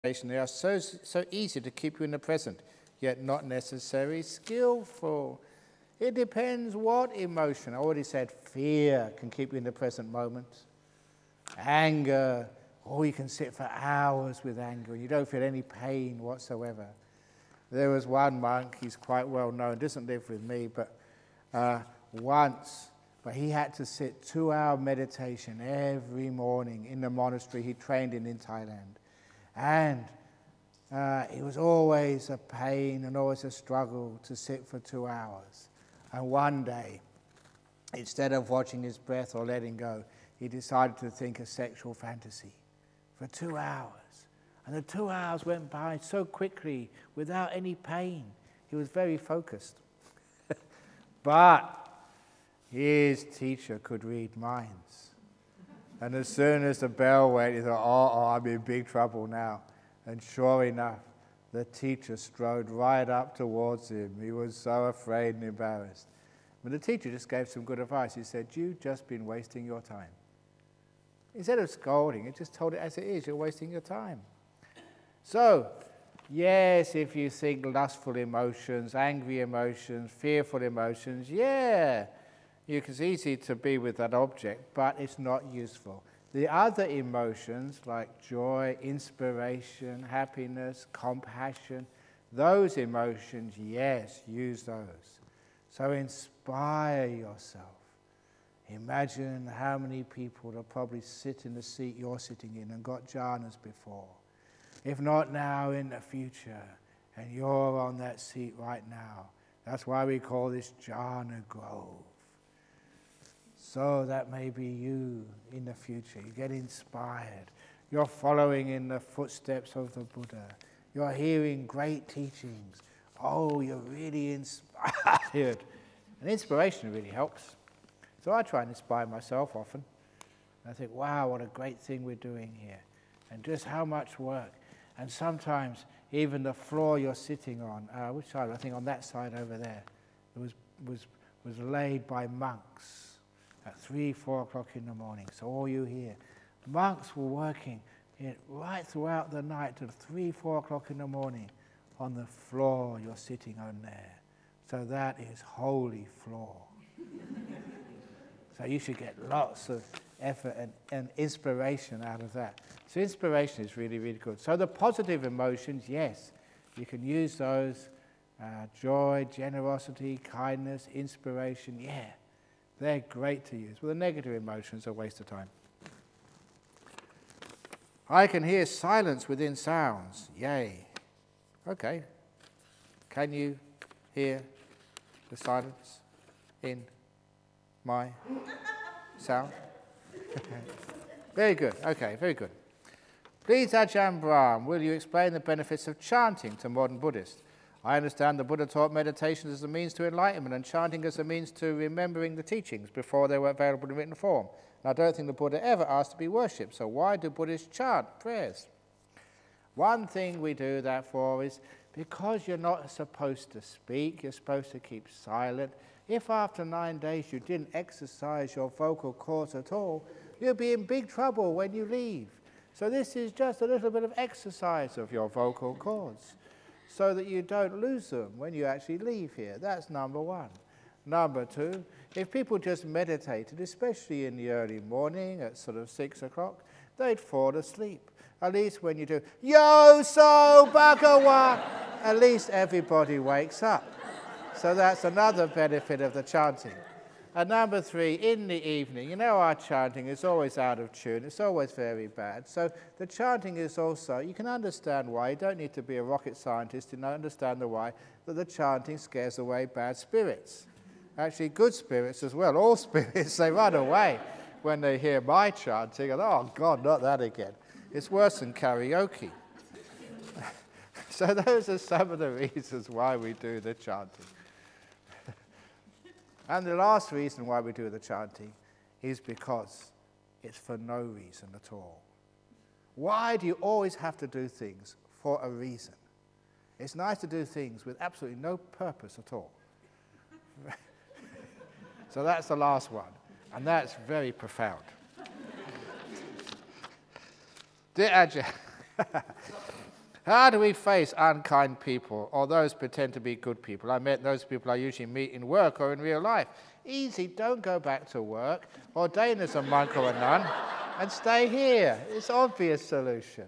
They are so easy to keep you in the present, yet not necessarily skillful. It depends what emotion. I already said fear can keep you in the present moment. Anger, you can sit for hours with anger and you don't feel any pain whatsoever. There was one monk, he's quite well known, doesn't live with me, but but he had to sit 2-hour meditation every morning in the monastery he trained in Thailand. And it was always a pain and always a struggle to sit for 2 hours. And one day, instead of watching his breath or letting go, he decided to think a sexual fantasy for 2 hours. And the 2 hours went by so quickly without any pain. He was very focused. But his teacher could read minds. And as soon as the bell went, he thought, I'm in big trouble now. And sure enough, the teacher strode right up towards him. He was so afraid and embarrassed. But the teacher just gave some good advice. He said, you've just been wasting your time. Instead of scolding, he just told it as it is. You're wasting your time. So, yes, if you think lustful emotions, angry emotions, fearful emotions, it's easy to be with that object, but it's not useful. The other emotions like joy, inspiration, happiness, compassion, those emotions, yes, use those. So inspire yourself. Imagine how many people will probably sit in the seat you're sitting in and got jhanas before. If not now, in the future. And you're on that seat right now. That's why we call this jhana grove. So that may be you in the future. You get inspired. You're following in the footsteps of the Buddha. You're hearing great teachings. You're really inspired. And inspiration really helps. So I try and inspire myself often. I think, wow, what a great thing we're doing here. And just how much work. And sometimes even the floor you're sitting on, which side? I think on that side over there, it was laid by monks at 3, 4 o'clock in the morning. So all you hear, monks were working right throughout the night till 3, 4 o'clock in the morning on the floor you're sitting on there. So that is holy floor. So you should get lots of effort and inspiration out of that. So inspiration is really, really good. So the positive emotions, yes, you can use those. Joy, generosity, kindness, inspiration, they're great to use. Well, the negative emotions are a waste of time. I can hear silence within sounds. Yay. Okay. Can you hear the silence in my sound? Very good. Okay, very good. Please, Ajahn Brahm, will you explain the benefits of chanting to modern Buddhists? I understand the Buddha taught meditation as a means to enlightenment and chanting as a means to remembering the teachings before they were available in written form. And I don't think the Buddha ever asked to be worshipped, so why do Buddhists chant prayers? One thing we do that for is because you're not supposed to speak, you're supposed to keep silent. If after 9 days you didn't exercise your vocal cords at all, you'll be in big trouble when you leave. So this is just a little bit of exercise of your vocal cords, so that you don't lose them when you actually leave here. That's number one. Number two, if people just meditated, especially in the early morning at sort of 6 o'clock, they'd fall asleep. At least when you do, Yo So Bhagawa, at least everybody wakes up. So that's another benefit of the chanting. And number three, in the evening, our chanting is always out of tune. It's always very bad. So the chanting is also, you can understand why. You don't need to be a rocket scientist to understand the why, that the chanting scares away bad spirits. Actually, good spirits as well. All spirits, they run away when they hear my chanting. And, oh, God, not that again. It's worse than karaoke. So those are some of the reasons why we do the chanting. And the last reason why we do the chanting is because it's for no reason at all. Why do you always have to do things for a reason? It's nice to do things with absolutely no purpose at all. So that's the last one, and that's very profound. Dear Ajahn, How do we face unkind people or those pretend to be good people? I meant those people I usually meet in work or in real life. Easy, don't go back to work, ordain as a monk or a nun, and stay here. It's an obvious solution.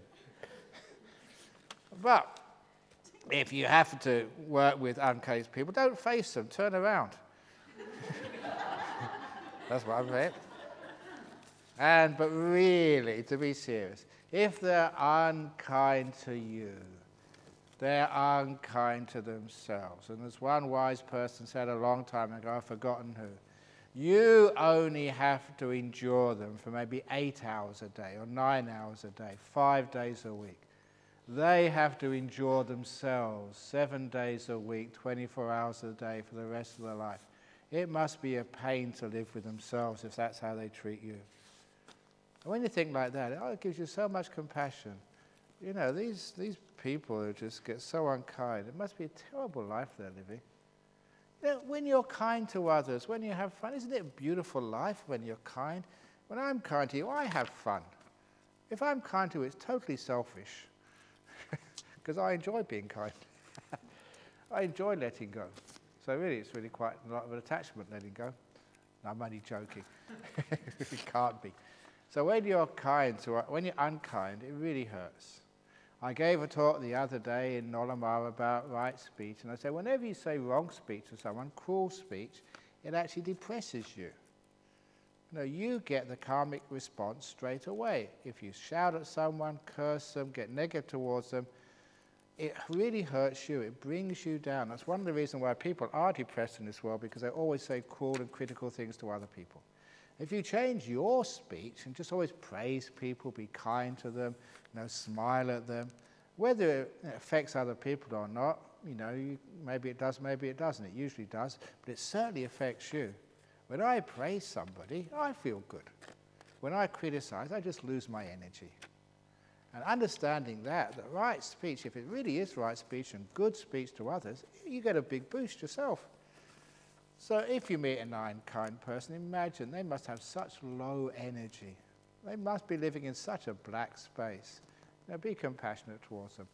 But if you have to work with unkind people, don't face them, turn around. That's what I meant. But really, to be serious, if they're unkind to you, they're unkind to themselves. And as one wise person said a long time ago, I've forgotten who, you only have to endure them for maybe 8 hours a day or 9 hours a day, 5 days a week. They have to endure themselves 7 days a week, 24 hours a day for the rest of their life. It must be a pain to live with themselves if that's how they treat you. And when you think like that, it gives you so much compassion. You know, these people who just get so unkind, it must be a terrible life they're living. You know, when you're kind to others, when you have fun, isn't it a beautiful life when you're kind? When I'm kind to you, I have fun. If I'm kind to you, it's totally selfish. Because I enjoy being kind. I enjoy letting go. So really, it's really quite a lot of an attachment, letting go. No, I'm only joking. It can't be. So when you're kind, when you're unkind, it really hurts. I gave a talk the other day in Nolamara about right speech, and I said, whenever you say wrong speech to someone, cruel speech, it actually depresses you. You know, you get the karmic response straight away. If you shout at someone, curse them, get negative towards them, it really hurts you. It brings you down. That's one of the reasons why people are depressed in this world, because they always say cruel and critical things to other people. If you change your speech and just always praise people, be kind to them, you know, smile at them, whether it affects other people or not, you know, maybe it does, maybe it doesn't. It usually does, but it certainly affects you. When I praise somebody, I feel good. When I criticize, I just lose my energy. And understanding that right speech, if it really is right speech and good speech to others, you get a big boost yourself. So if you meet an unkind person, imagine they must have such low energy. They must be living in such a black space. Now be compassionate towards them.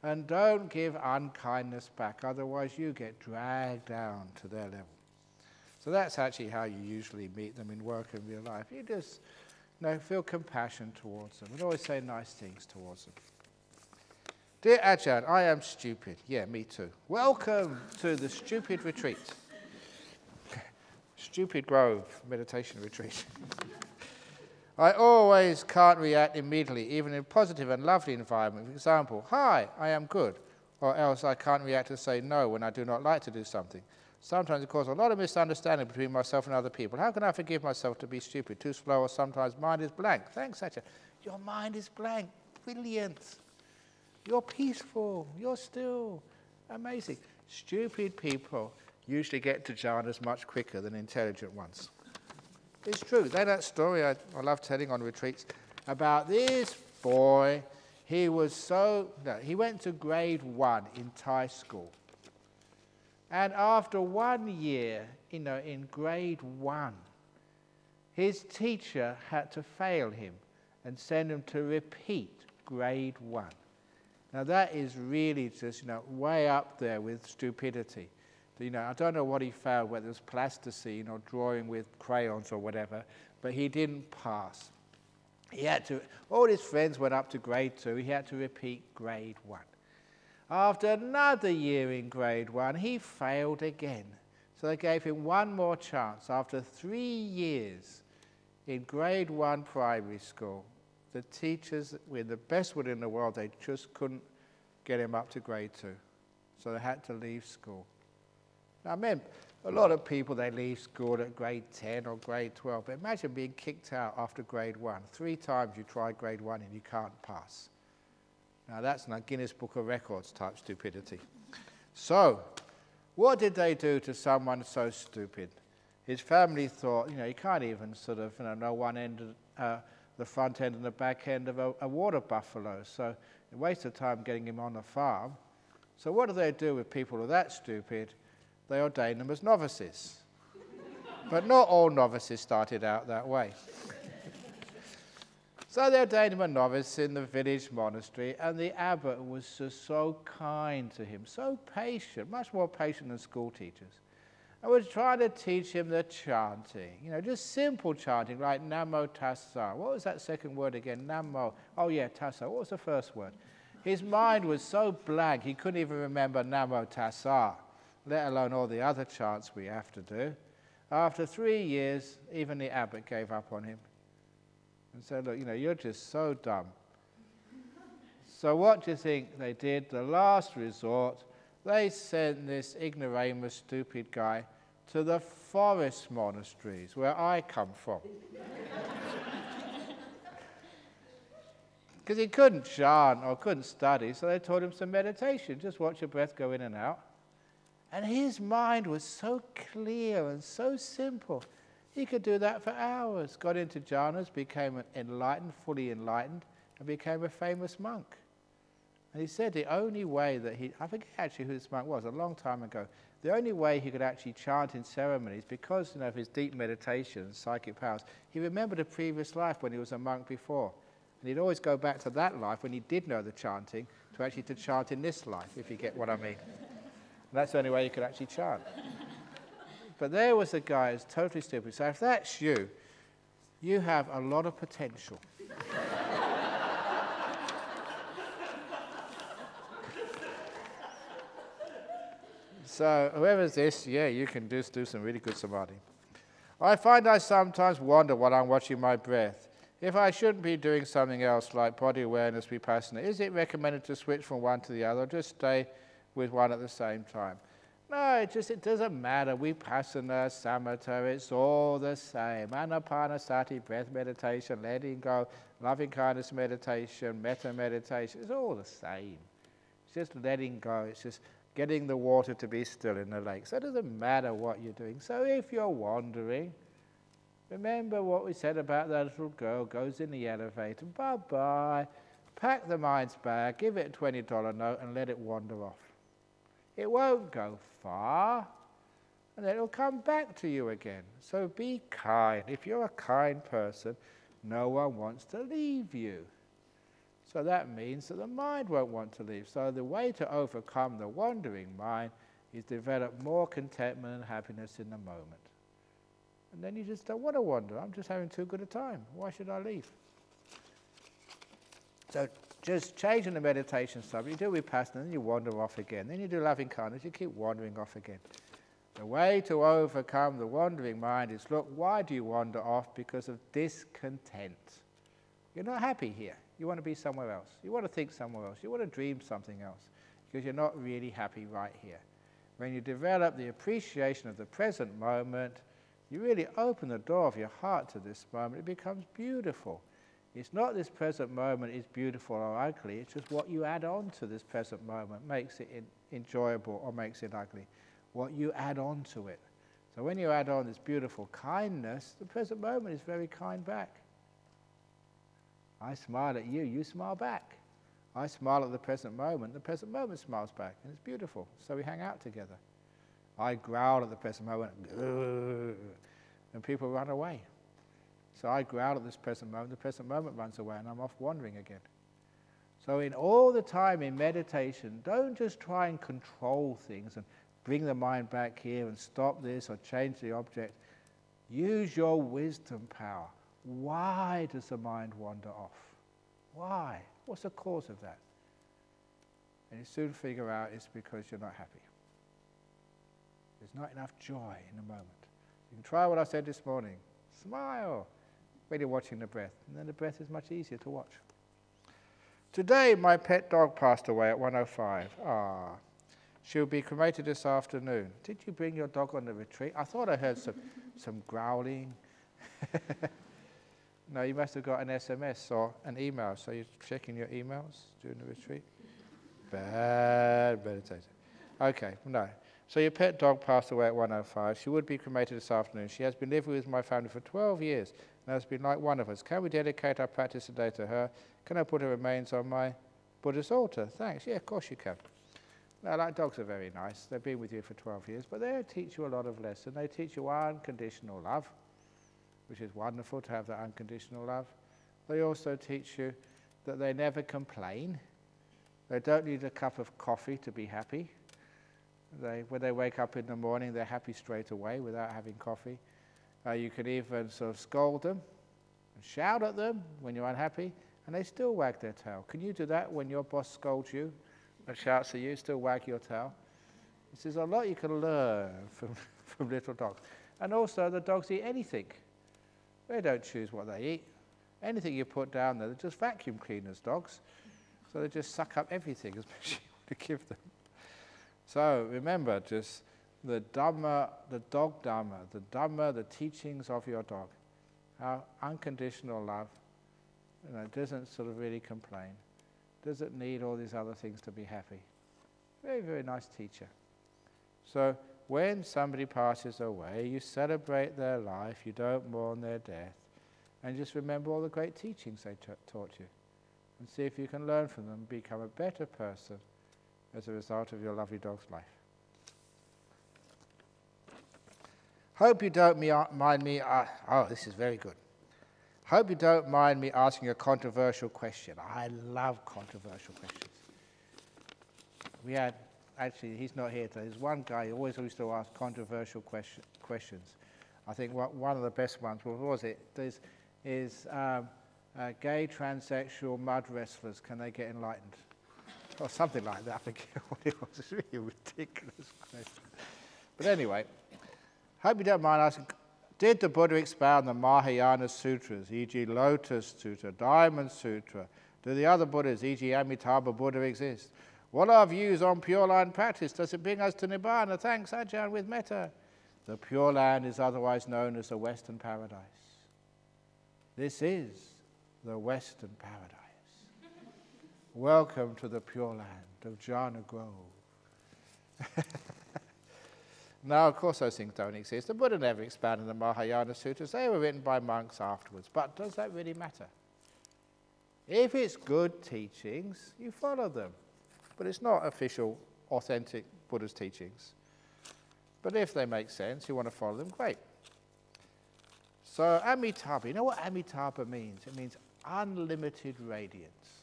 And don't give unkindness back, otherwise you get dragged down to their level. So that's actually how you usually meet them in work and real life. You just feel compassion towards them and always say nice things towards them. Dear Ajahn, I am stupid. Yeah, me too. Welcome to the Stupid Retreat. Stupid Grove Meditation Retreat. I always can't react immediately, even in a positive and lovely environment. For example, hi, I am good. Or else I can't react to say no when I do not like to do something. Sometimes it causes a lot of misunderstanding between myself and other people. How can I forgive myself to be stupid, too slow, or sometimes mind is blank? Thanks, Satya. Your mind is blank. Brilliant. You're peaceful. You're still. Amazing. Stupid people usually get to jhanas much quicker than intelligent ones. It's true. There's that story I love telling on retreats about this boy. He went to grade 1 in Thai school. And after 1 year, in grade 1, his teacher had to fail him and send him to repeat grade 1. Now that is really just, way up there with stupidity. I don't know what he failed, whether it was plasticine or drawing with crayons or whatever, but he didn't pass. All his friends went up to grade 2, he had to repeat grade 1. After another year in grade 1, he failed again. So they gave him one more chance. After 3 years in grade 1 primary school, the teachers, with the best will in the world, they just couldn't get him up to grade 2. So they had to leave school. Now, a lot of people, they leave school at grade 10 or grade 12. But imagine being kicked out after grade 1. 3 times you try grade 1 and you can't pass. Now, that's not Guinness Book of Records type stupidity. So, what did they do to someone so stupid? His family thought, he can't even know one end, the front end and the back end of a water buffalo. So, a waste of time getting him on the farm. So, what do they do with people who are that stupid? They ordain them as novices. But not all novices started out that way. So they ordained him a novice in the village monastery, and the abbot was just so kind to him, so patient, much more patient than school teachers. And was trying to teach him the chanting, just simple chanting like Namo Tassa. What was that second word again? Namo. Oh yeah, Tassa. What was the first word? His mind was so blank he couldn't even remember Namo Tassa, let alone all the other chants we have to do. After 3 years, even the abbot gave up on him and said, look, you're just so dumb. So what do you think they did? The last resort, they sent this ignoramus, stupid guy to the forest monasteries where I come from. Because he couldn't chant or couldn't study, so they taught him some meditation. Just watch your breath go in and out. And his mind was so clear and so simple. He could do that for hours. Got into jhanas, became enlightened, fully enlightened, and became a famous monk. And he said the only way that I forget actually who this monk was, a long time ago, the only way he could actually chant in ceremonies, because of his deep meditation and psychic powers, he remembered a previous life when he was a monk before. And he'd always go back to that life when he did know the chanting, to chant in this life, if you get what I mean. And that's the only way you could actually chant. But there was a guy who's totally stupid. So if that's you, you have a lot of potential. So whoever's this, yeah, you can do some really good samadhi. I find I sometimes wonder while I'm watching my breath, if I shouldn't be doing something else like body awareness, vipassana, is it recommended to switch from one to the other or just stay with one at the same time? No, it doesn't matter. Vipassana, samatha, it's all the same. Anapanasati, breath meditation, letting go, loving kindness meditation, metta meditation, it's all the same. It's just letting go. It's just getting the water to be still in the lake. So it doesn't matter what you're doing. So if you're wandering, remember what we said about that little girl goes in the elevator, bye-bye, pack the mind's bag, give it a $20 note and let it wander off. It won't go far, and then it'll come back to you again. So be kind. If you're a kind person, no one wants to leave you. So that means that the mind won't want to leave. So the way to overcome the wandering mind is develop more contentment and happiness in the moment. And then you just don't want to wander. I'm just having too good a time. Why should I leave? So just changing the meditation subject. You do vipassana, then you wander off again. Then you do loving kindness, you keep wandering off again. The way to overcome the wandering mind is, look, why do you wander off? Because of discontent. You're not happy here. You want to be somewhere else. You want to think somewhere else. You want to dream something else because you're not really happy right here. When you develop the appreciation of the present moment, you really open the door of your heart to this moment. It becomes beautiful. It's not this present moment is beautiful or ugly. It's just what you add on to this present moment makes it enjoyable or makes it ugly. What you add on to it. So when you add on this beautiful kindness, the present moment is very kind back. I smile at you, you smile back. I smile at the present moment smiles back, and it's beautiful. So we hang out together. I growl at the present moment, and people run away. So I growl at this present moment, the present moment runs away, and I'm off wandering again. So in all the time in meditation, don't just try and control things and bring the mind back here and stop this or change the object. Use your wisdom power. Why does the mind wander off? Why? What's the cause of that? And you soon figure out it's because you're not happy. There's not enough joy in the moment. You can try what I said this morning. Smile when you're watching the breath, and then the breath is much easier to watch. Today, my pet dog passed away at 1:05. She'll be cremated this afternoon. Did you bring your dog on the retreat? I thought I heard some growling. No, you must have got an SMS or an email, so you're checking your emails during the retreat? Bad meditation. Okay, no. So your pet dog passed away at 1:05. She would be cremated this afternoon. She has been living with my family for 12 years and has been like one of us. Can we dedicate our practice today to her? Can I put her remains on my Buddhist altar? Thanks. Yeah, of course you can. Now, like dogs are very nice. They've been with you for 12 years, but they teach you a lot of lessons. They teach you unconditional love, which is wonderful to have that unconditional love. they also teach you that they never complain. They don't need a cup of coffee to be happy. When they wake up in the morning, they're happy straight away without having coffee. You can even sort of scold them and shout at them when you're unhappy, and they still wag their tail. Can you do that when your boss scolds you and shouts at you, still wag your tail? There's a lot you can learn from little dogs. And also, the dogs eat anything. They don't choose what they eat. Anything you put down there, they're just vacuum cleaners, dogs. So they just suck up everything as much as you want to give them. So remember, just the Dhamma, the dog Dhamma, the teachings of your dog. How unconditional love, doesn't sort of really complain, doesn't need all these other things to be happy. Very, very nice teacher. So when somebody passes away, you celebrate their life, you don't mourn their death, and just remember all the great teachings they taught you, and see if you can learn from them and become a better person as a result of your lovely dog's life. Hope you don't mind me, this is very good. Hope you don't mind me asking a controversial question. I love controversial questions. We had, actually, he's not here today. There's one guy who always used to ask controversial questions. I think one of the best ones, what was it? Is gay, transsexual mud wrestlers, can they get enlightened? Or something like that. I forget what it was. It's really a ridiculous question. But anyway, hope you don't mind asking, did the Buddha expound the Mahayana Sutras, e.g. Lotus Sutra, Diamond Sutra? Do the other Buddhas, e.g. Amitabha Buddha, exist? What are our views on Pure Land practice? Does it bring us to Nibbana? Thanks, Ajahn, with metta. The Pure Land is otherwise known as the Western Paradise. This is the Western Paradise. Welcome to the Pure Land of Jhana Grove. Now, of course, those things don't exist. The Buddha never expanded the Mahayana Sutras. They were written by monks afterwards. But does that really matter? If it's good teachings, you follow them. But it's not official, authentic Buddha's teachings. But if they make sense, you want to follow them, great. So Amitabha, you know what Amitabha means? It means unlimited radiance.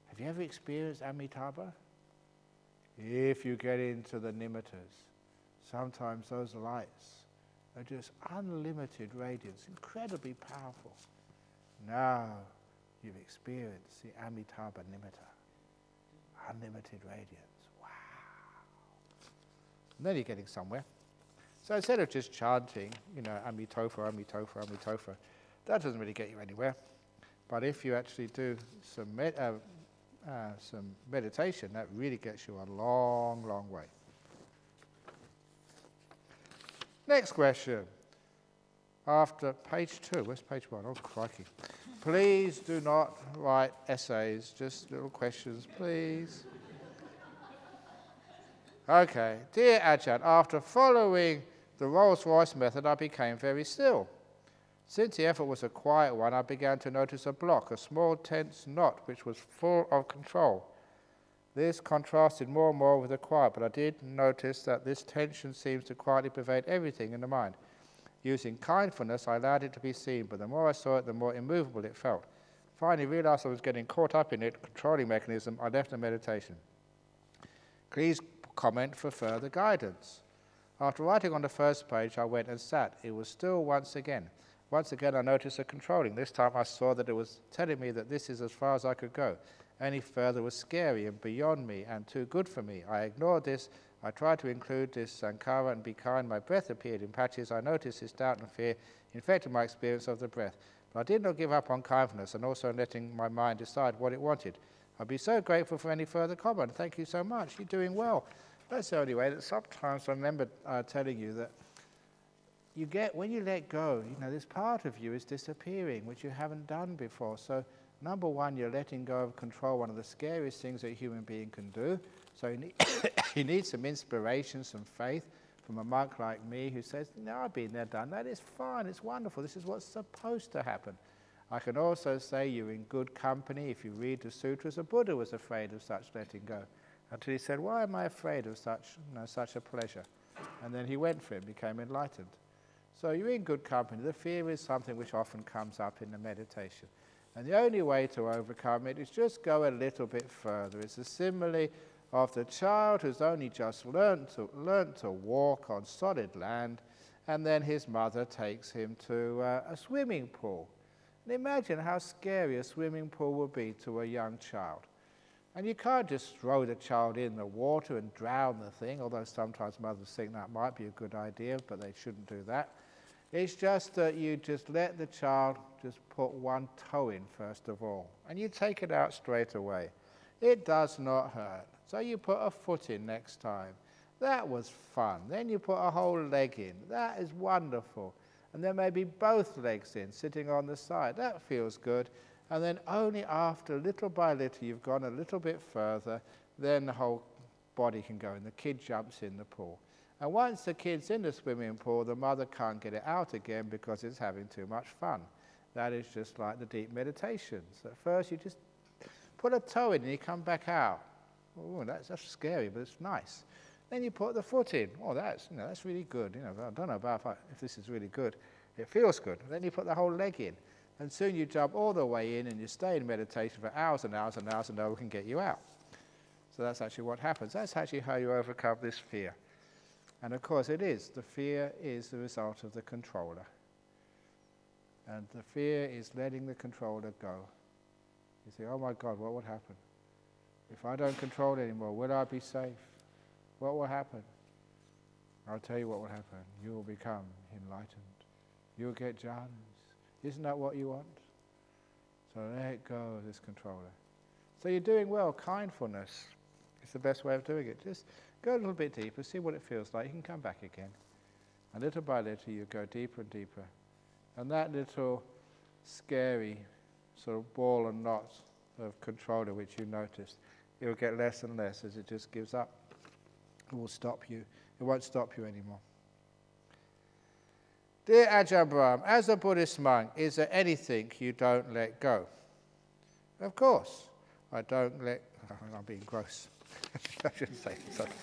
Have you ever experienced Amitabha? If you get into the nimittas, sometimes those lights are just unlimited radiance, incredibly powerful. Now you've experienced the Amitabha nimitta, unlimited radiance. Wow. And then you're getting somewhere. So instead of just chanting, Amitofa, Amitofa, Amitofa, that doesn't really get you anywhere. But if you actually do some meditation, that really gets you a long, long way. Next question. After page 2, where's page 1? Oh, crikey. Please do not write essays, just little questions, please. Okay. Dear Ajahn, after following the Rolls-Royce method, I became very still. Since the effort was a quiet one, I began to notice a block, a small tense knot, which was full of control. This contrasted more and more with the quiet, but I did notice that this tension seems to quietly pervade everything in the mind. Using kindfulness, I allowed it to be seen, but the more I saw it, the more immovable it felt. Finally, realized I was getting caught up in it, controlling mechanism. I left the meditation. Please comment for further guidance. After writing on the first page, I went and sat. It was still once again. Once again, I noticed a controlling. This time I saw that it was telling me that this is as far as I could go. Any further was scary and beyond me and too good for me. I ignored this. I tried to include this sankhara and be kind. My breath appeared in patches. I noticed this doubt and fear infected my experience of the breath. But I did not give up on kindness and also letting my mind decide what it wanted. I'd be so grateful for any further comment. Thank you so much. You're doing well. That's the only way that sometimes I remember telling you that you get, when you let go, this part of you is disappearing, which you haven't done before. So number one, you're letting go of control, one of the scariest things that a human being can do. So you need some inspiration, some faith from a monk like me who says, I've been there, done that. It's fine. It's wonderful. This is what's supposed to happen. I can also say you're in good company. If you read the sutras, the Buddha was afraid of such letting go. Until he said, why am I afraid of such a pleasure? And then he went for it, became enlightened. So you're in good company. The fear is something which often comes up in the meditation. And the only way to overcome it is just go a little bit further. It's a simile of the child who's only just learnt to walk on solid land, and then his mother takes him to a swimming pool. And imagine how scary a swimming pool would be to a young child. And you can't just throw the child in the water and drown the thing, although sometimes mothers think that might be a good idea, but they shouldn't do that. It's just that you just let the child just put one toe in first of all, and you take it out straight away. It does not hurt. So you put a foot in next time. That was fun. Then you put a whole leg in. That is wonderful. And then maybe both legs in, sitting on the side. That feels good. And then only after, little by little, you've gone a little bit further, then the whole body can go, and the kid jumps in the pool. And once the kid's in the swimming pool, the mother can't get it out again because it's having too much fun. That is just like the deep meditations. At first, you just put a toe in and you come back out. Oh, that's scary, but it's nice. Then you put the foot in. Oh, that's really good. I don't know about if this is really good. It feels good. Then you put the whole leg in. And soon you jump all the way in and you stay in meditation for hours and hours and hours, and no one can get you out. So that's actually what happens. That's actually how you overcome this fear. And of course it is. The fear is the result of the controller. And the fear is letting the controller go. You say, oh my God, what would happen? If I don't control it anymore, will I be safe? What will happen? I'll tell you what will happen. You will become enlightened. You'll get jhanas. Isn't that what you want? So let go of this controller. So you're doing well. Kindfulness is the best way of doing it. Just go a little bit deeper, see what it feels like. You can come back again. And little by little, you go deeper and deeper. And that little scary sort of ball and knot of controller which you noticed, it will get less and less as it just gives up. It will stop you. It won't stop you anymore. Dear Ajahn Brahm, as a Buddhist monk, is there anything you don't let go? Of course, I don't let... I'm being gross. I shouldn't say something.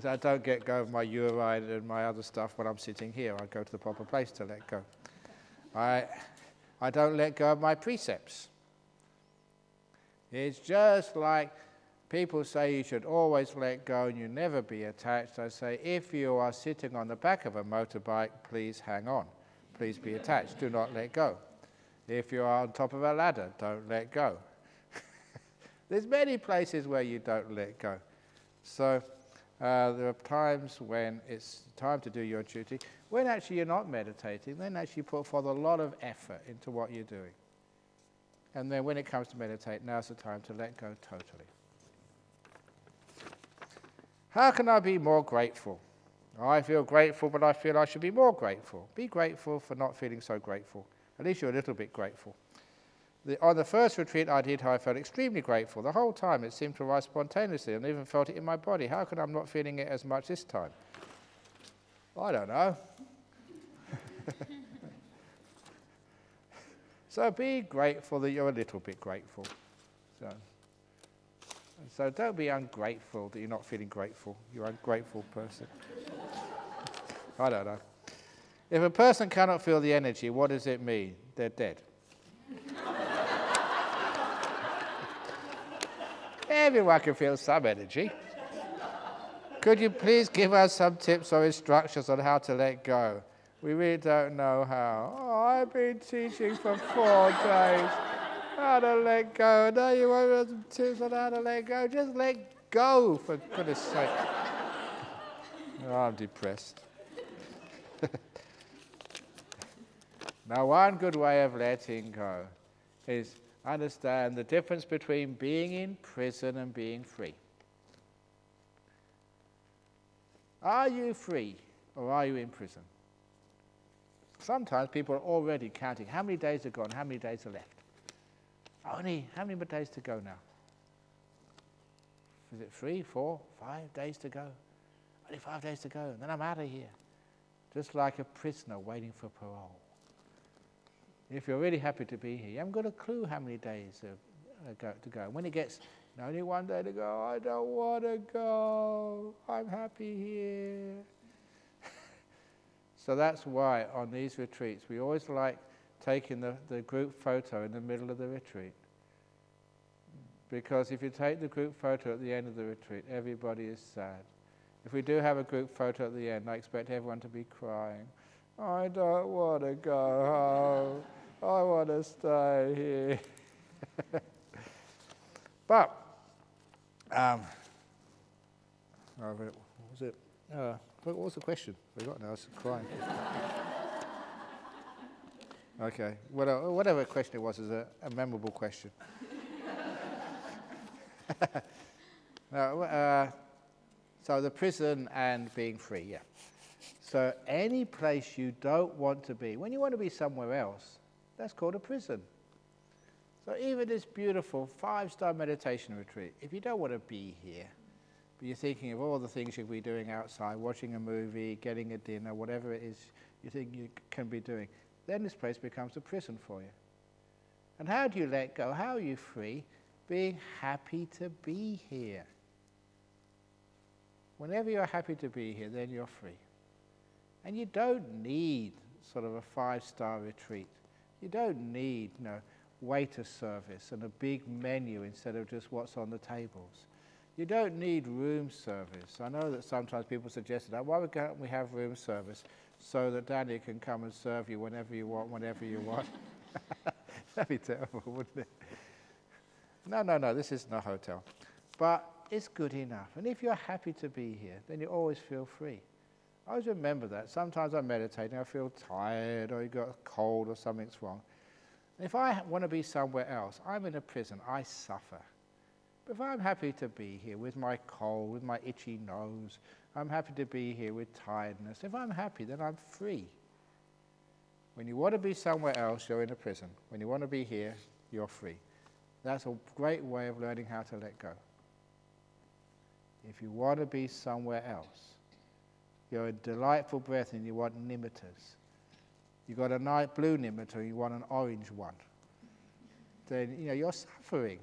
I don't get go of my urine and my other stuff when I'm sitting here. I go to the proper place to let go. I don't let go of my precepts. It's just like people say you should always let go and you never be attached. I say, if you are sitting on the back of a motorbike, please hang on. Please be attached. Do not let go. If you are on top of a ladder, don't let go. There's many places where you don't let go. So there are times when it's time to do your duty. When actually you're not meditating, then actually you put forth a lot of effort into what you're doing. And then when it comes to meditate, now's the time to let go totally. How can I be more grateful? I feel grateful, but I feel I should be more grateful. Be grateful for not feeling so grateful. At least you're a little bit grateful. On the first retreat I did, I felt extremely grateful. The whole time it seemed to rise spontaneously, and I even felt it in my body. How come I'm not feeling it as much this time? I don't know. So be grateful that you're a little bit grateful. So don't be ungrateful that you're not feeling grateful. You're an ungrateful person. I don't know. If a person cannot feel the energy, what does it mean? They're dead. Everyone can feel some energy. Could you please give us some tips or instructions on how to let go? We really don't know how. Oh, I've been teaching for 4 days how to let go. Now you want some tips on how to let go? Just let go, for goodness sake. Oh, I'm depressed. Now, one good way of letting go is understand the difference between being in prison and being free. Are you free or are you in prison? Sometimes people are already counting how many days are gone, how many days are left. Only how many more days to go now? Is it 3, 4, 5 days to go? Only 5 days to go, and then I'm out of here. Just like a prisoner waiting for parole. If you're really happy to be here, you haven't got a clue how many days to go. When it gets only 1 day to go, I don't want to go. I'm happy here. So that's why on these retreats we always like taking the group photo in the middle of the retreat. Because if you take the group photo at the end of the retreat, everybody is sad. If we do have a group photo at the end, I expect everyone to be crying. I don't want to go home. I want to stay here. But, what was it? What was the question? I forgot now, I was crying. Okay, well, whatever question it was is a memorable question. So the prison and being free, yeah. So any place you don't want to be, when you want to be somewhere else, that's called a prison. So even this beautiful 5-star meditation retreat, if you don't want to be here, but you're thinking of all the things you'll be doing outside, watching a movie, getting a dinner, whatever it is you think you can be doing, then this place becomes a prison for you. And how do you let go? How are you free? Being happy to be here. Whenever you're happy to be here, then you're free. And you don't need sort of a 5-star retreat. You don't need, waiter service and a big menu instead of just what's on the tables. You don't need room service. I know that sometimes people suggest that. Why can't we have room service so that Danny can come and serve you whenever you want, whenever you want? That'd be terrible, wouldn't it? No, this isn't a hotel. But it's good enough. And if you're happy to be here, then you always feel free. I always remember that. Sometimes I'm meditating, I feel tired, or you got a cold, or something's wrong. And if I want to be somewhere else, I'm in a prison, I suffer. But if I'm happy to be here with my cold, with my itchy nose, I'm happy to be here with tiredness. If I'm happy, then I'm free. When you want to be somewhere else, you're in a prison. When you want to be here, you're free. That's a great way of learning how to let go. If you want to be somewhere else, you're a delightful breath and you want nimittas. You've got a nice blue nimitta, you want an orange one. Then, you're suffering.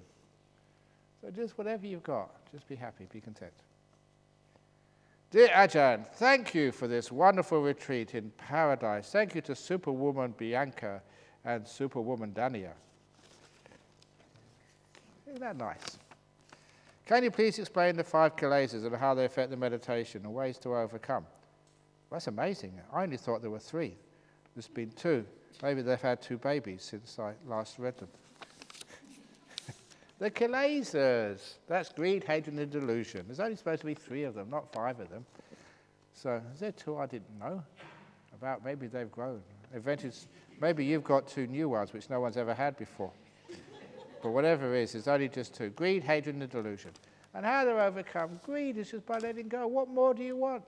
So just whatever you've got, just be happy, be content. Dear Ajahn, thank you for this wonderful retreat in paradise. Thank you to Superwoman Bianca and Superwoman Dania. Isn't that nice? Can you please explain the 5 kilesas and how they affect the meditation and ways to overcome? Well, that's amazing. I only thought there were 3. There's been 2. Maybe they've had 2 babies since I last read them. The kilesas. That's greed, hatred, and delusion. There's only supposed to be 3 of them, not 5 of them. So is there 2 I didn't know about? Maybe they've grown. Maybe you've got 2 new ones which no one's ever had before. But whatever it is, it's only just 2. Greed, hatred, and delusion. And how they're overcome? Greed is just by letting go. What more do you want?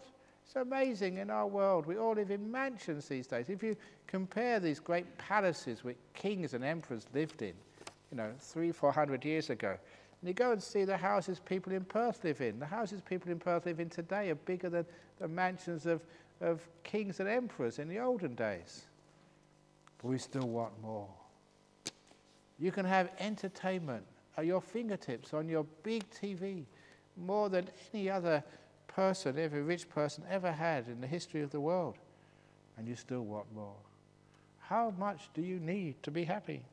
It's amazing in our world. We all live in mansions these days. If you compare these great palaces which kings and emperors lived in, 300-400 years ago, and you go and see the houses people in Perth live in. The houses people in Perth live in today are bigger than the mansions of kings and emperors in the olden days. But we still want more. You can have entertainment at your fingertips on your big TV more than any other person, every rich person ever had in the history of the world. And you still want more. How much do you need to be happy?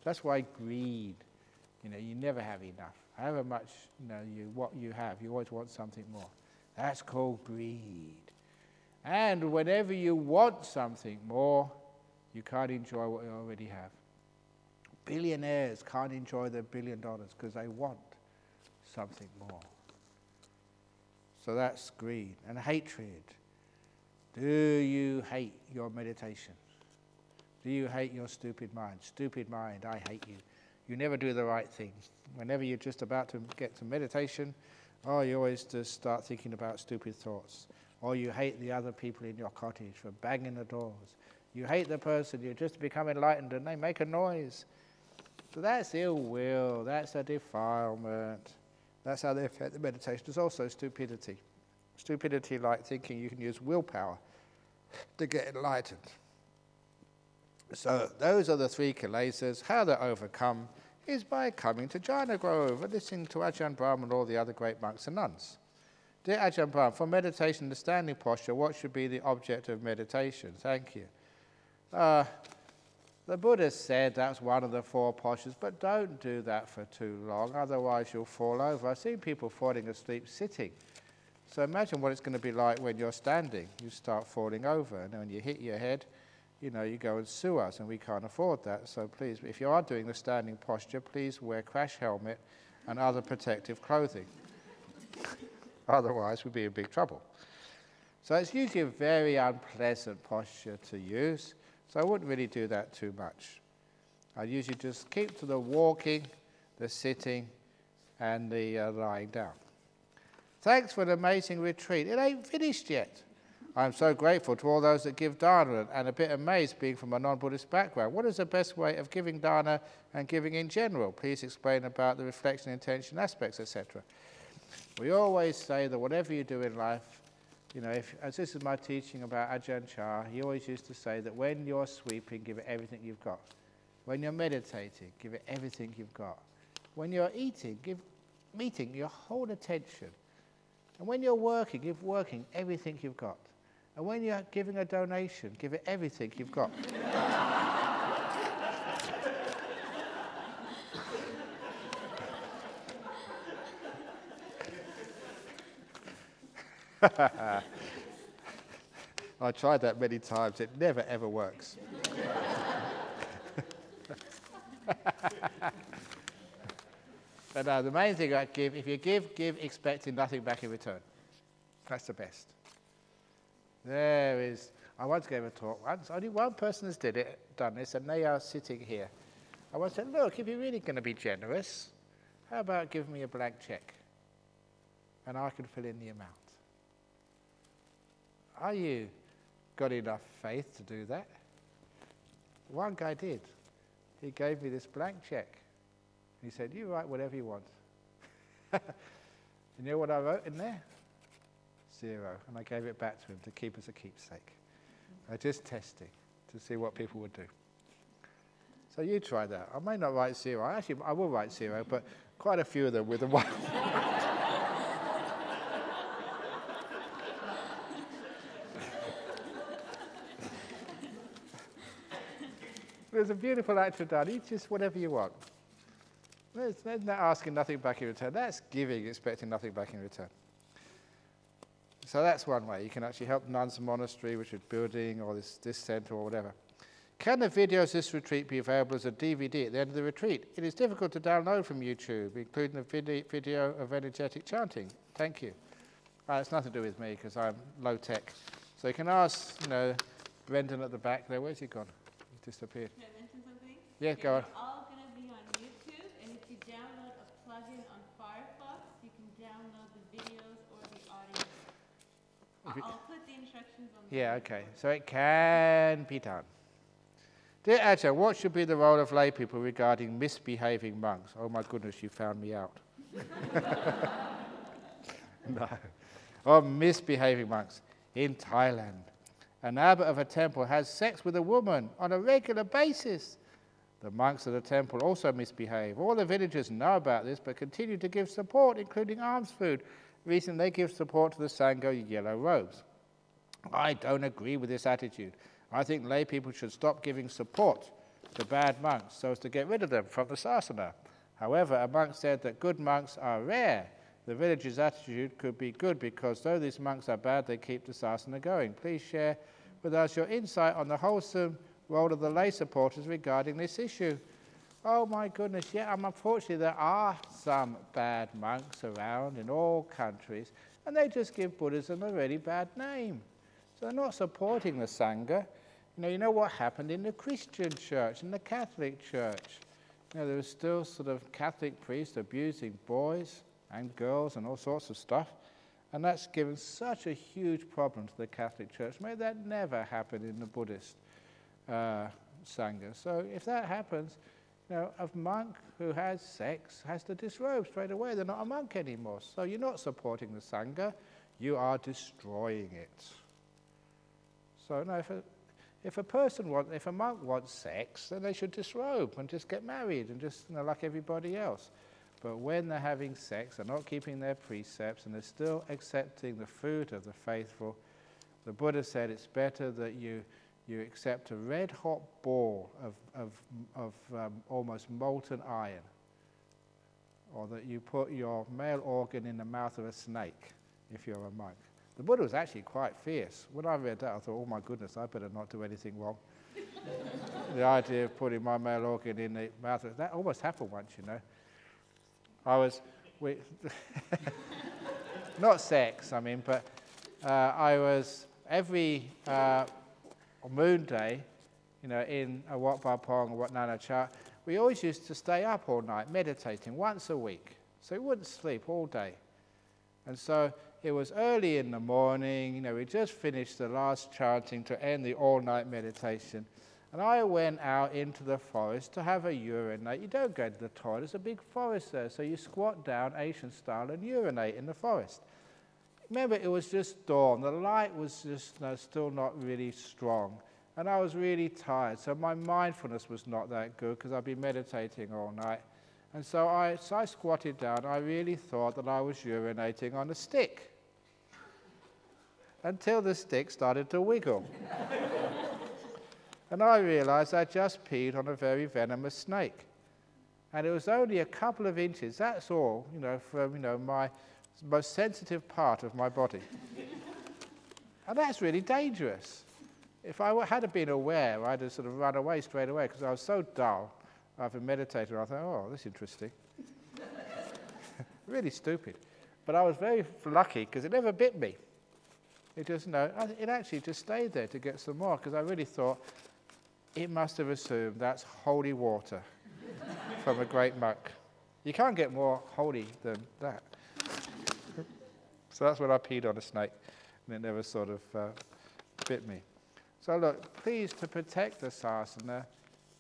That's why greed, you never have enough. However much what you have, you always want something more. That's called greed. And whenever you want something more, you can't enjoy what you already have. Billionaires can't enjoy their $1 billion because they want something more. So that's greed. And hatred. Do you hate your meditation? Do you hate your stupid mind? Stupid mind, I hate you. You never do the right thing. Whenever you're just about to get to meditation, you always just start thinking about stupid thoughts. Or you hate the other people in your cottage for banging the doors. You hate the person, you just become enlightened and they make a noise. So that's ill will, that's a defilement. That's how they affect the meditation. There's also stupidity. Stupidity like thinking you can use willpower to get enlightened. So those are the 3 kilesas. How they're overcome is by coming to Jhana Grove and listening to Ajahn Brahm and all the other great monks and nuns. Dear Ajahn Brahm, for meditation in the standing posture, what should be the object of meditation? Thank you. The The Buddha said that's one of the 4 postures, but don't do that for too long, otherwise you'll fall over. I've seen people falling asleep sitting. So imagine what it's going to be like when you're standing. You start falling over, and then when you hit your head, you go and sue us, and we can't afford that. So please, if you are doing the standing posture, please wear crash helmet and other protective clothing. Otherwise, we'll be in big trouble. So it's usually a very unpleasant posture to use, so I wouldn't really do that too much. I usually just keep to the walking, the sitting, and the lying down. Thanks for an amazing retreat. It ain't finished yet. I'm so grateful to all those that give dana and a bit amazed being from a non-Buddhist background. What is the best way of giving dana and giving in general? Please explain about the reflection, intention aspects, etc. We always say that whatever you do in life, as this is my teaching about Ajahn Chah, he always used to say that when you're sweeping, give it everything you've got. When you're meditating, give it everything you've got. When you're eating, give eating your whole attention. And when you're working, give working everything you've got. And when you're giving a donation, give it everything you've got. I tried that many times. It never, ever works. But the main thing I give, if you give expecting nothing back in return. That's the best. I once gave a talk once. Only one person has done this, and they are sitting here. I once said, look, if you're really going to be generous, how about giving me a blank check? And I can fill in the amount. Are you got enough faith to do that? One guy did. He gave me this blank check. He said, you write whatever you want. You know what I wrote in there? 0. And I gave it back to him to keep as a keepsake. Just testing to see what people would do. So you try that. I may not write 0. Actually, I will write 0, but quite a few of them with a 1. There's a beautiful action done. Eat just whatever you want. There's not asking nothing back in return. That's giving, expecting nothing back in return. So that's one way. You can actually help nuns and monastery, which is building, or this centre, or whatever. Can the videos of this retreat be available as a DVD at the end of the retreat? It is difficult to download from YouTube, including the video of energetic chanting. Thank you. It's nothing to do with me, because I'm low-tech. So you can ask, Brendan at the back there. Where's he gone? He's disappeared. Can I mention something? Yeah, go on. It's all going to be on YouTube, and if you download a plugin on Firefox, you can download the videos or the audio. I'll put the instructions on the Yeah, okay. So it can be done. Dear Ajahn, what should be the role of lay people regarding misbehaving monks? Oh my goodness, you found me out. No. Or misbehaving monks in Thailand. An abbot of a temple has sex with a woman on a regular basis. The monks of the temple also misbehave. All the villagers know about this, but continue to give support, including alms food. Reason they give support to the Sangha yellow robes. I don't agree with this attitude. I think lay people should stop giving support to bad monks so as to get rid of them from the sasana. However, a monk said that good monks are rare. The villagers' attitude could be good because though these monks are bad, they keep the sasana going. Please share with us your insight on the wholesome role of the lay supporters regarding this issue. Oh my goodness, yeah, unfortunately there are some bad monks around in all countries, and they just give Buddhism a really bad name. So they're not supporting the Sangha. You know what happened in the Christian church, in the Catholic church. There was still sort of Catholic priests abusing boys and girls and all sorts of stuff. And that's given such a huge problem to the Catholic Church. May that never happen in the Buddhist Sangha. So if that happens, a monk who has sex has to disrobe straight away. They're not a monk anymore. So you're not supporting the Sangha, you are destroying it. So no, if a monk wants sex, then they should disrobe and just get married and just, like everybody else. But when they're having sex, they're not keeping their precepts, and they're still accepting the food of the faithful. The Buddha said it's better that you you accept a red-hot ball of almost molten iron, or that you put your male organ in the mouth of a snake if you're a monk. The Buddha was actually quite fierce. When I read that, I thought, oh my goodness, I better not do anything wrong. The idea of putting my male organ in the mouth of that almost happened once, you know. Not sex, I mean, but I was every moon day, you know, in a Wat Pah Pong or Wat Nana Cha, we always used to stay up all night meditating once a week. So we wouldn't sleep all day. And so it was early in the morning, you know, we just finished the last chanting to end the all-night meditation. And I went out into the forest to have a urinate. You don't go to the toilet, there's a big forest there, so you squat down Asian style and urinate in the forest. Remember, it was just dawn, the light was just still not really strong, and I was really tired, so my mindfulness was not that good because I'd been meditating all night. And so I squatted down. I really thought that I was urinating on a stick until the stick started to wiggle. And I realized I just peed on a very venomous snake. And it was only a couple of inches, that's all, you know, from, you know, my most sensitive part of my body. And that's really dangerous. If I had been aware, I'd have sort of run away straight away because I was so dull. I've been meditating, I thought, oh, this is interesting. Really stupid. But I was very lucky because it never bit me. It just, it actually just stayed there to get some more because I really thought it must have assumed that's holy water from a great monk. You can't get more holy than that. So that's when I peed on a snake and it never sort of bit me. So look, please, to protect the sasana,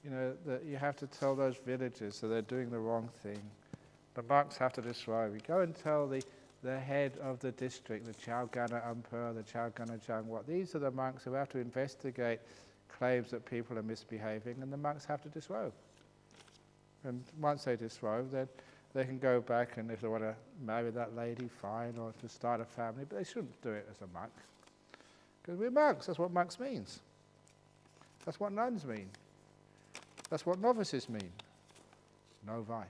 you know, that you have to tell those villagers that they're doing the wrong thing. The monks have to describe. You go and tell the head of the district, the Chaogana Emperor, the Chaogana Jangwat. These are the monks who have to investigate claims that people are misbehaving, and the monks have to disrobe. And once they disrobe, then they can go back, and if they want to marry that lady, fine, or to start a family, but they shouldn't do it as a monk. Because we're monks, that's what monks means. That's what nuns mean. That's what novices mean. No vice.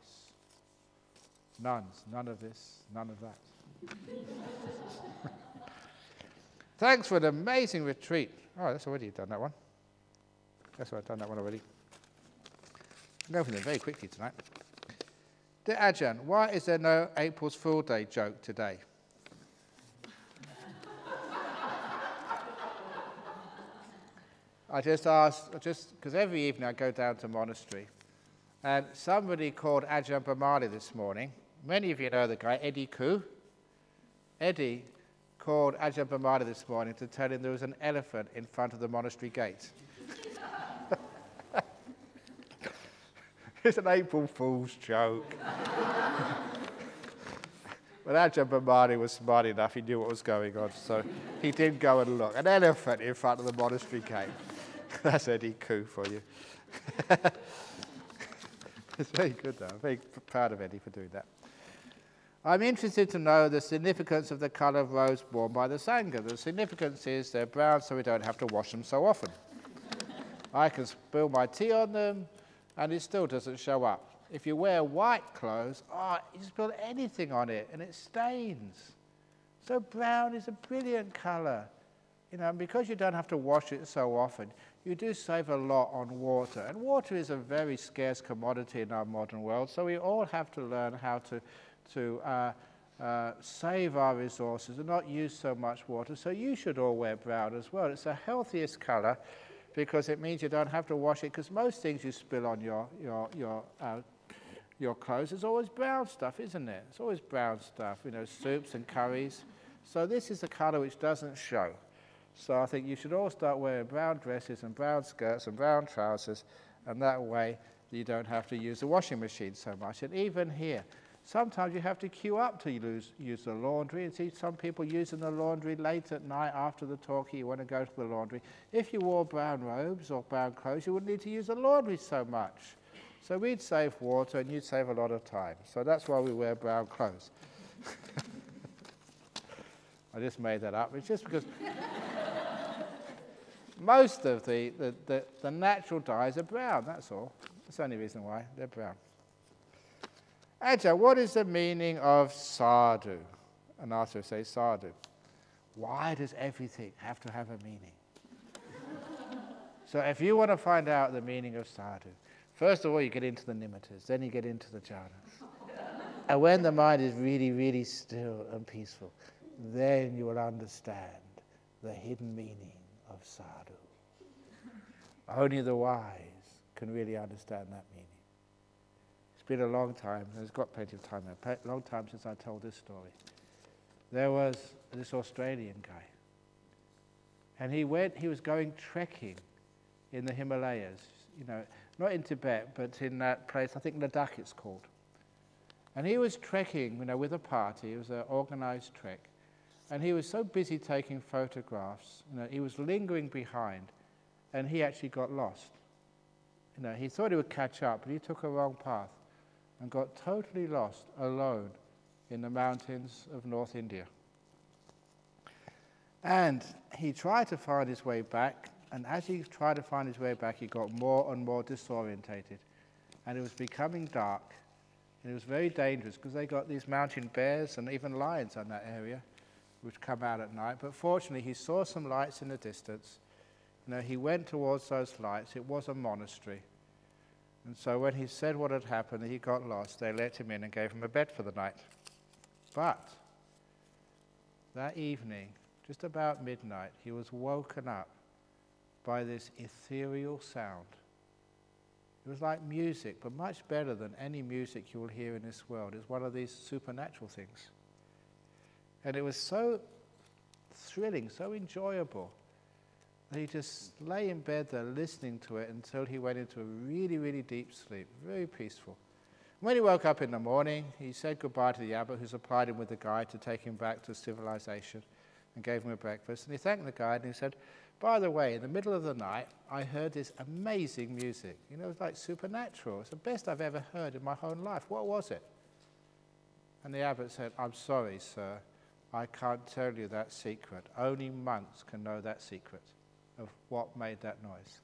Nuns, none of this, none of that. Thanks for an amazing retreat. Oh, that's already done that one. That's why I've done that one already. I'm going for them very quickly tonight. Dear Ajahn, why is there no April's Fool Day joke today? I just asked, because every evening I go down to monastery, and somebody called Ajahn Brahmali this morning. Many of you know the guy, Eddie Koo. Eddie called Ajahn Brahmali this morning to tell him there was an elephant in front of the monastery gate. It's an April Fool's joke. But Ajahn Brahmali was smart enough, he knew what was going on, so he did go and look. An elephant in front of the monastery gate. That's Eddie Koo for you. It's very good, though. I'm very proud of Eddie for doing that. I'm interested to know the significance of the colour of robes worn by the Sangha. The significance is they're brown so we don't have to wash them so often. I can spill my tea on them and it still doesn't show up. If you wear white clothes, you spill anything on it and it stains. So brown is a brilliant colour. You know, and because you don't have to wash it so often, you do save a lot on water. And water is a very scarce commodity in our modern world, so we all have to learn how to save our resources and not use so much water. So you should all wear brown as well. It's the healthiest colour because it means you don't have to wash it, because most things you spill on your clothes is always brown stuff, isn't it? It's always brown stuff, you know, soups and curries. So this is the colour which doesn't show. So I think you should all start wearing brown dresses and brown skirts and brown trousers, and that way you don't have to use the washing machine so much. And even here, sometimes you have to queue up to use the laundry, and see some people using the laundry late at night after the talk. You want to go to the laundry. If you wore brown robes or brown clothes, you wouldn't need to use the laundry so much. So we'd save water and you'd save a lot of time. So that's why we wear brown clothes. I just made that up. It's just because Most of the natural dyes are brown, that's all. That's the only reason why, they're brown. Ajahn, what is the meaning of sadhu? And Arthur says sadhu. Why does everything have to have a meaning? So if you want to find out the meaning of sadhu, first of all you get into the nimittas, then you get into the jhanas. And when the mind is really, really still and peaceful, then you will understand the hidden meaning of sadhu. Only the wise can really understand that meaning. It's been a long time, there's got plenty of time now, a long time since I told this story. There was this Australian guy, and he was going trekking in the Himalayas, you know, not in Tibet, but in that place, I think Ladakh it's called. And he was trekking, you know, with a party. It was an organized trek. And he was so busy taking photographs, you know, he was lingering behind, and he actually got lost. You know, he thought he would catch up, but he took a wrong path and got totally lost, alone, in the mountains of North India. And he tried to find his way back, and as he tried to find his way back, he got more and more disorientated. And it was becoming dark, and it was very dangerous, because they got these mountain bears and even lions in that area, which come out at night. But fortunately, he saw some lights in the distance. You know, he went towards those lights. It was a monastery. And so when he said what had happened, he got lost, they let him in and gave him a bed for the night. But that evening, just about midnight, he was woken up by this ethereal sound. It was like music, but much better than any music you will hear in this world. It was one of these supernatural things. And it was so thrilling, so enjoyable, that he just lay in bed there listening to it until he went into a really, really deep sleep, very peaceful. When he woke up in the morning, he said goodbye to the abbot, who supplied him with a guide to take him back to civilization, and gave him a breakfast. And he thanked the guide, and he said, by the way, in the middle of the night, I heard this amazing music. You know, it was like supernatural. It's the best I've ever heard in my whole life. What was it? And the abbot said, I'm sorry, sir. I can't tell you that secret. Only monks can know that secret of what made that noise.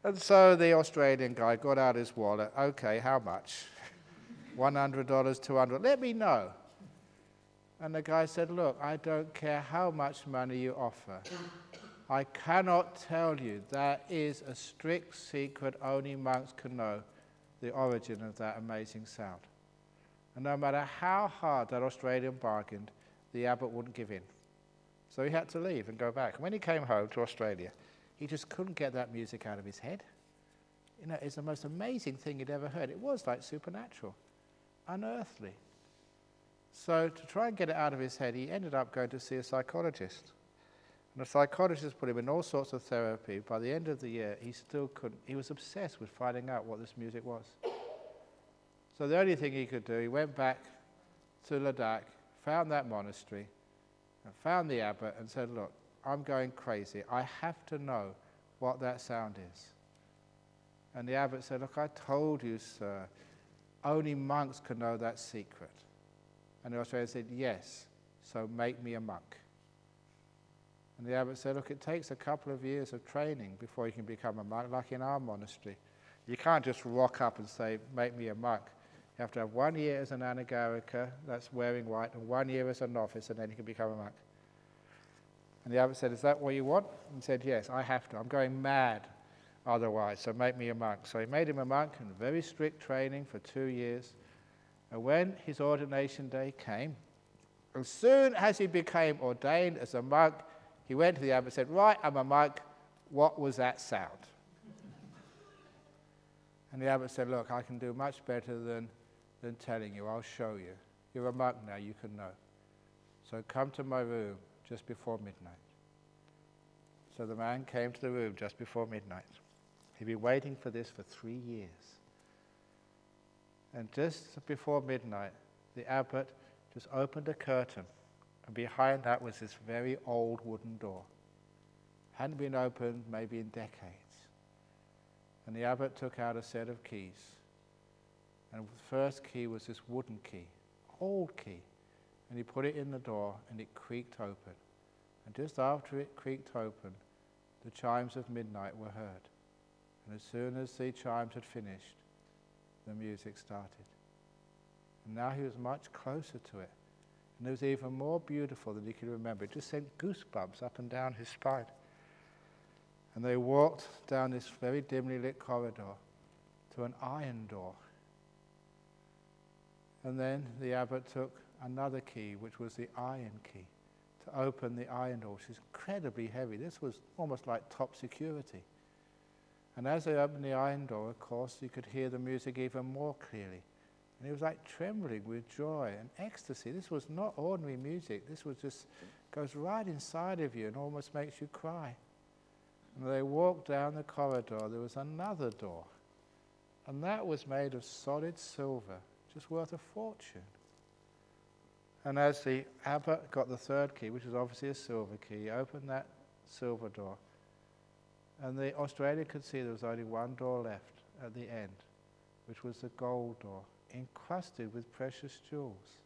And so the Australian guy got out his wallet. Okay, how much? $100, $200, let me know. And the guy said, look, I don't care how much money you offer. I cannot tell you. That is a strict secret. Only monks can know the origin of that amazing sound. And no matter how hard that Australian bargained, the abbot wouldn't give in. So he had to leave and go back. And when he came home to Australia, he just couldn't get that music out of his head. You know, it's the most amazing thing he'd ever heard. It was like supernatural, unearthly. So to try and get it out of his head, he ended up going to see a psychologist. And the psychologist put him in all sorts of therapy. By the end of the year, he still couldn't. He was obsessed with finding out what this music was. So the only thing he could do, he went back to Ladakh, found that monastery, and found the abbot and said, look, I'm going crazy. I have to know what that sound is. And the abbot said, look, I told you, sir, only monks can know that secret. And the Australian said, yes, so make me a monk. And the abbot said, look, it takes a couple of years of training before you can become a monk, like in our monastery. You can't just rock up and say, make me a monk. You have to have 1 year as an anagarika, that's wearing white, and 1 year as a novice, and then you can become a monk. And the abbot said, is that what you want? And he said, yes, I have to. I'm going mad otherwise, so make me a monk. So he made him a monk in very strict training for 2 years. And when his ordination day came, as soon as he became ordained as a monk, he went to the abbot and said, right, I'm a monk. What was that sound? And the abbot said, look, I can do much better than telling you. I'll show you. You're a monk now, you can know. So come to my room just before midnight. So the man came to the room just before midnight. He'd been waiting for this for 3 years. And just before midnight, the abbot just opened a curtain, and behind that was this very old wooden door. Hadn't been opened maybe in decades. And the abbot took out a set of keys. And the first key was this wooden key, old key. And he put it in the door, and it creaked open. And just after it creaked open, the chimes of midnight were heard. And as soon as the chimes had finished, the music started. And now he was much closer to it. And it was even more beautiful than he could remember. It just sent goosebumps up and down his spine. And they walked down this very dimly lit corridor to an iron door. And then the abbot took another key, which was the iron key, to open the iron door, which is incredibly heavy. This was almost like top security. And as they opened the iron door, of course, you could hear the music even more clearly. And it was like trembling with joy and ecstasy. This was not ordinary music. This was just, goes right inside of you and almost makes you cry. And they walked down the corridor. There was another door. And that was made of solid silver, just worth a fortune. And as the abbot got the third key, which was obviously a silver key, he opened that silver door. And the Australian could see there was only one door left at the end, which was the gold door, encrusted with precious jewels.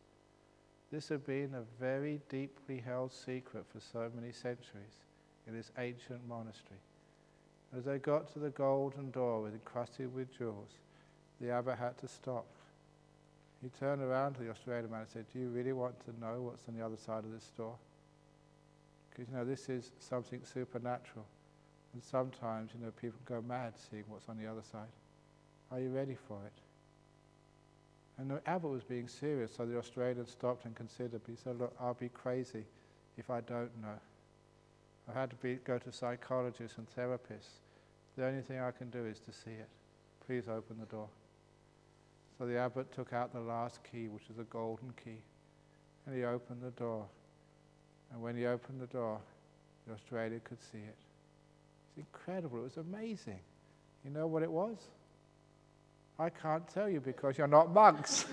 This had been a very deeply held secret for so many centuries in this ancient monastery. As they got to the golden door encrusted with jewels, the abbot had to stop. He turned around to the Australian man and said, "Do you really want to know what's on the other side of this door? Because, this is something supernatural. And sometimes, people go mad seeing what's on the other side. Are you ready for it?" And the abbot was being serious, so the Australian stopped and considered. He said, "Look, I'll be crazy if I don't know. I had to go to psychologists and therapists. The only thing I can do is to see it. Please open the door." So the abbot took out the last key, which was a golden key, and he opened the door. And when he opened the door, the Australian could see it. It's incredible. It was amazing. You know what it was? I can't tell you because you're not monks.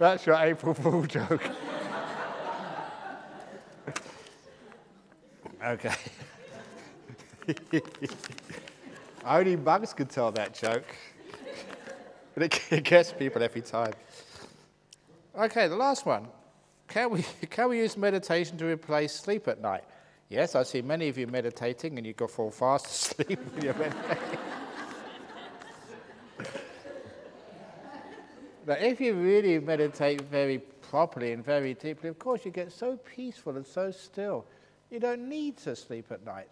That's your April Fool joke. Okay. Only monks could tell that joke. But it gets people every time. Okay, the last one. Can we use meditation to replace sleep at night? Yes, I see many of you meditating and you go fall fast asleep when you're meditating. Now, if you really meditate very properly and very deeply, of course you get so peaceful and so still. You don't need to sleep at night.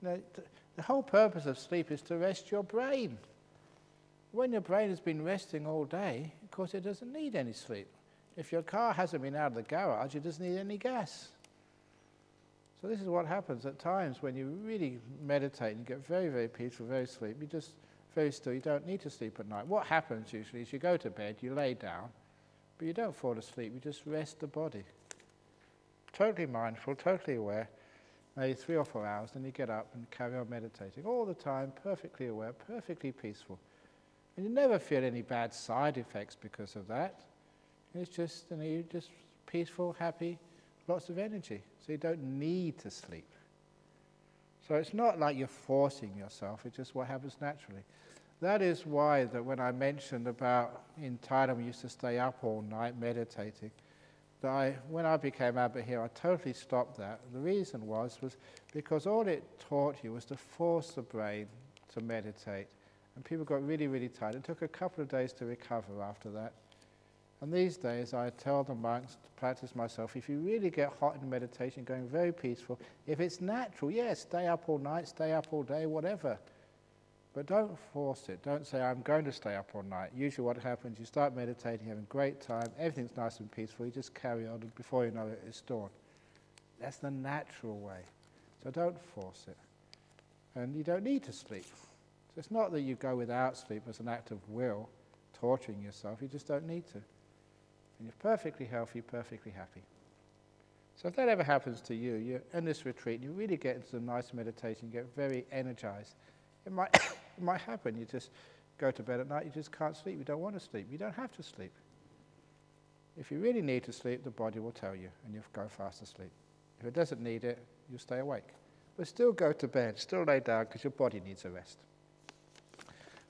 The whole purpose of sleep is to rest your brain. When your brain has been resting all day, of course it doesn't need any sleep. If your car hasn't been out of the garage, it doesn't need any gas. So this is what happens at times when you really meditate and you get very, very peaceful, very sleep. You just very still. You don't need to sleep at night. What happens usually is you go to bed, you lay down, but you don't fall asleep. You just rest the body. Totally mindful, totally aware, maybe 3 or 4 hours, then you get up and carry on meditating all the time, perfectly aware, perfectly peaceful. And you never feel any bad side effects because of that. It's just, you're just peaceful, happy, lots of energy. So you don't need to sleep. So it's not like you're forcing yourself, it's just what happens naturally. That is why that when I mentioned about in Thailand we used to stay up all night meditating, that when I became abbot here, I totally stopped that. The reason was because all it taught you was to force the brain to meditate. And people got really, really tired. It took a couple of days to recover after that. And these days I tell the monks to practice myself, if you really get hot in meditation, going very peaceful, if it's natural, yes, stay up all night, stay up all day, whatever. But don't force it. Don't say, I'm going to stay up all night. Usually what happens, you start meditating, having a great time, everything's nice and peaceful, you just carry on, and before you know it, it's dawn. That's the natural way. So don't force it. And you don't need to sleep. So it's not that you go without sleep as an act of will, torturing yourself, you just don't need to. And you're perfectly healthy, perfectly happy. So if that ever happens to you, you're in this retreat, you really get into some nice meditation, you get very energized. It might happen, you just go to bed at night, you just can't sleep, you don't want to sleep, you don't have to sleep. If you really need to sleep, the body will tell you, and you'll go fast asleep. If it doesn't need it, you'll stay awake. but still go to bed, still lay down because your body needs a rest.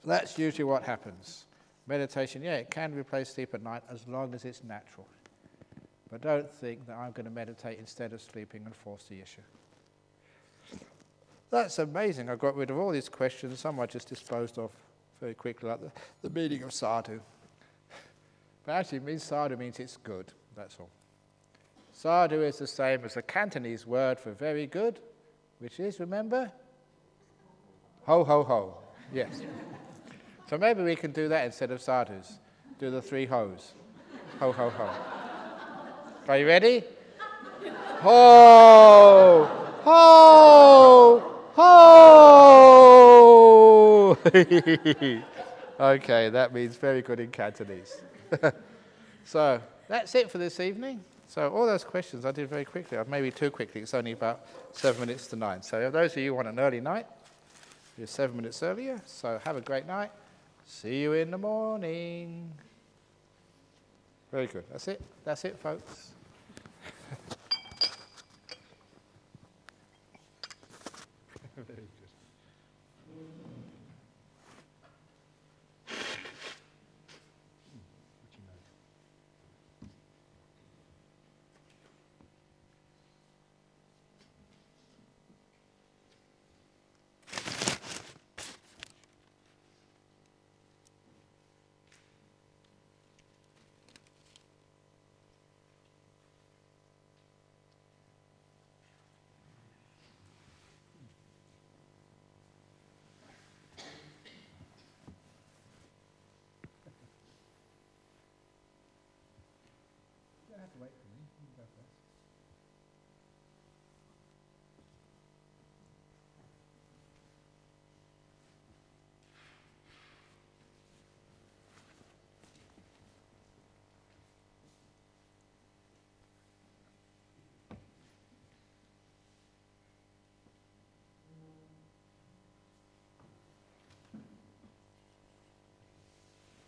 That's usually what happens. Meditation, yeah, it can replace sleep at night as long as it's natural. But don't think that I'm going to meditate instead of sleeping and force the issue. That's amazing. I got rid of all these questions. Some I just disposed of very quickly, like the meaning of sadhu. But actually, sadhu means it's good, that's all. Sadhu is the same as the Cantonese word for very good, which is, remember? Ho, ho, ho. Yes. So maybe we can do that instead of sadhus. Do the 3 ho's. Ho, ho, ho. Are you ready? Ho! Ho! Ho! Okay, that means very good in Cantonese. So that's it for this evening. So all those questions I did very quickly. Maybe too quickly. It's only about 7 minutes to 9. So if those of you who want an early night, you're 7 minutes earlier. So have a great night. See you in the morning. Very good. That's it. That's it, folks.